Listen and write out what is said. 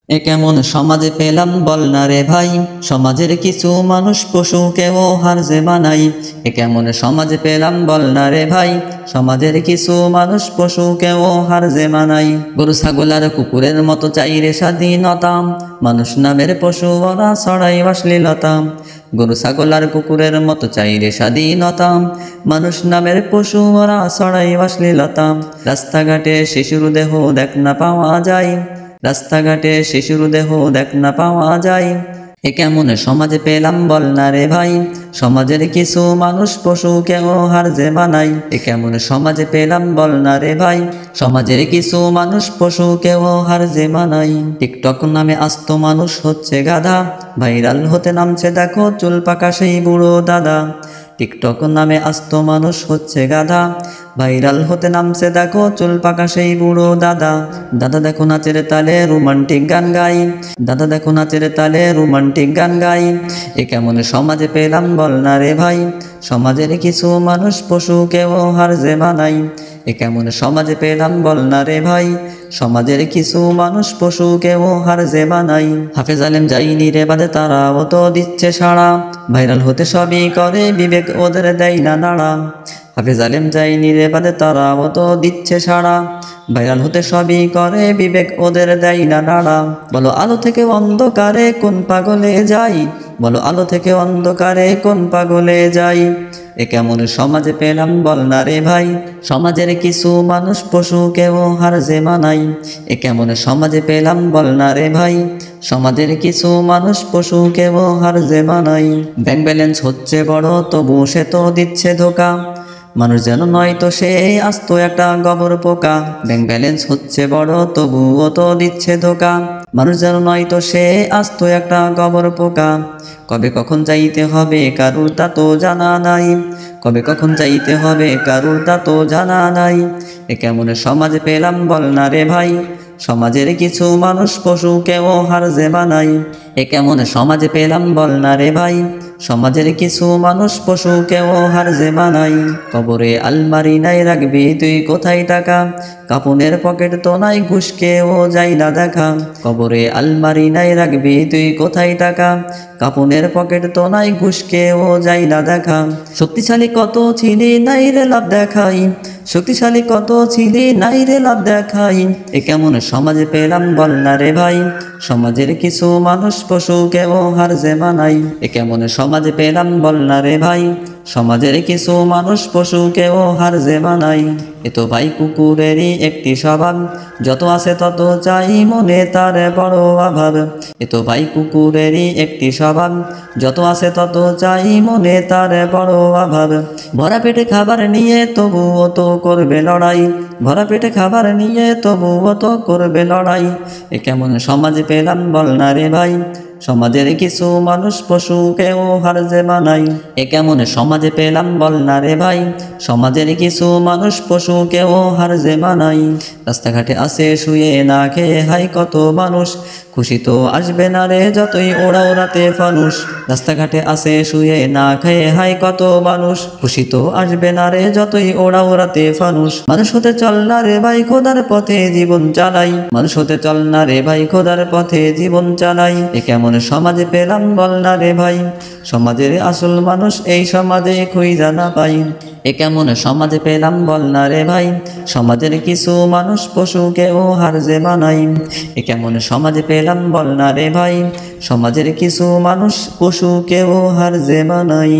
এ কেমন সমাজে পেলাম বল না রে ভাই, সমাজের কিছু মানুষ পশুকেও হার যে বানাই। এ কেমন সমাজে পেলাম বল না রে ভাই, সমাজের কিছু মানুষ পশুকেও হার যে মানাই। গরু ছাগল আর কুকুরের মতো চাই রে স্বাধীনতা, মানুষ নামের পশু ওরা ছড়াই অশ্লীলতা। গরু ছাগল আর কুকুরের মতো চাই রে স্বাধীনতা, মানুষ নামের পশু ওরা ছড়াই অশ্লীলতা। রাস্তাঘাটে শিশুর দেহ দেখ না পাওয়া যায়, রাস্তাঘাটে শিশুর দেহ দেখ না পাওয়া যায়। এ কেমন সমাজে পেলাম বল না রে ভাই, সমাজের কিছু মানুষ পশুকেও হার যে বানাই। এ কেমন সমাজে পেলাম বল না রে ভাই, সমাজের কিছু মানুষ পশুকেও হার যে বানাই। টিকটক নামে আস্ত মানুষ হচ্ছে গাধা, ভাইরাল হতে নামছে দেখো চুল পাকা সেই বুড়ো দাদা। টিকটক নামে আস্ত মানুষ হচ্ছে গাধা, ভাইরাল হতে নামছে দেখো চুল পাকা সেই বুড়ো দাদা। দাদা দেখো নাচের তালে রোমান্টিক গান গাই, দাদা দেখো নাচের তালে রোমান্টিক গান গাই। এ কেমন সমাজে পেলাম বল না রে ভাই, সমাজের কিছু মানুষ পশুকেও হার যে বানাই। এ কেমন সমাজে পেলাম বল না রে ভাই, সমাজের কিছু মানুষ পশুকেও হার যে বানাই। হাফেজ আলেম যাইনি রে বাদে তারাও তো দিচ্ছে সাড়া, ভাইরাল হতে সবই করে বিবেক ওদের দেয় না নাড়া। হাফেজ আলেম যাইনি রে বাদে তারাও তো দিচ্ছে সাড়া, ভাইরাল হতে সবই করে বিবেক ওদের দেয় না নাড়া। বলো আলো থেকে অন্ধকারে কোন পাগলে যাই, বলো আলো থেকে অন্ধকারে কোন পাগলে যাই। এ কেমন সমাজে পেলাম বল না রে ভাই, সমাজের কিছু মানুষ পশুকেও হার যে মানাই। এ কেমন সমাজে পেলাম বল না রে ভাই, সমাজের কিছু মানুষ পশুকেও হার যে মানাই। ব্যাংক ব্যালেন্স হচ্ছে বড় তবু সে তো দিচ্ছে ধোকা, মানুষ যেন নয় তো সে আস্ত একটা গোবর পোকা। ব্যাংক ব্যালেন্স হচ্ছে বড় তবুও তো দিচ্ছে ধোকা, মানুষ যেন নয় তো সে আস্ত একটা গোবর পোকা। কবে কখন যাইতে হবে কারুর তা তো জানা নাই, কবে কখন যাইতে হবে কারুর তা তো জানা নাই। এ কেমন সমাজে পেলাম বল না রে ভাই, সমাজের কিছু মানুষ পশুকেও হার যে বানাই। এ কেমন সমাজে পেলাম বল না রে ভাই, সমাজের কিছু মানুষ পশুকেও হার যে বানাই। কবরে আলমারি নাই রাখবি তুই কোথায় টাকা, কাপনের পকেট তো নাই ঘুষকেও যাই না দেখা। কবরে আলমারি নাই রাখবি তুই কোথায় টাকা, কাপনের পকেট তো নাই ঘুষকেও যাই না দেখা। শক্তিশালী কত ছিলি নাই রে লাভ দেখাই, শক্তিশালী কত ছিলি নাই রে লাভ দেখাই। এ কেমন সমাজে পেলাম বল না রে ভাই, সমাজের কিছু মানুষ পশুকেও হার যে বানাই। এ কেমন সমাজে পেলাম বল না রে ভাই, সমাজের কিছু মানুষ পশুকেও হার যে বানাই। এ তো ভাই কুকুরেরই একটি স্বভাব, যত আছে তত চাই মনে তার বড় অভাব। এ তো ভাই কুকুরেরই একটি স্বভাব, যত আছে তত চাই মনে তার বড় অভাব। ভরা পেটে খাবার নিয়ে তবুও তো করবে লড়াই, ভরা পেটে খাবার নিয়ে তবুও তো করবে লড়াই। এ কেমন সমাজে পেলাম বল না রে ভাই, সমাজের কিছু মানুষ পশুকেও হার যে বানাই। এ কেমন সমাজে পেলাম বল না রে ভাই, সমাজের কিছু মানুষ পশুকেও হার যে বানাই। রাস্তাঘাটে আসে শুয়ে না খেয়ে হাই কত মানুষ, খুশি তো আসবে না রে যতই ওড়াও রাতে ফানুস। রাস্তাঘাটে আসে শুয়ে না খেয়ে হাই কত মানুষ, খুশি তো আসবে না রে যতই ওড়াও রাতে ফানুস। মানুষ হতে চল না রে ভাই খোদার পথে জীবন চালাই, মানুষ হতে চল না রে ভাই খোদার পথে জীবন চালাই। এ কেমন সমাজে পেলাম বল না রে ভাই, সমাজের আসল মানুষ এই সমাজে খুঁজা না পাই। এ কেমন সমাজে পেলাম বল না রে ভাই, সমাজের কিছু মানুষ পশুকেও হার যে বানাই। এ কেমন সমাজে পেলাম বল না রে ভাই, সমাজের কিছু মানুষ পশুকেও হার যে বানাই।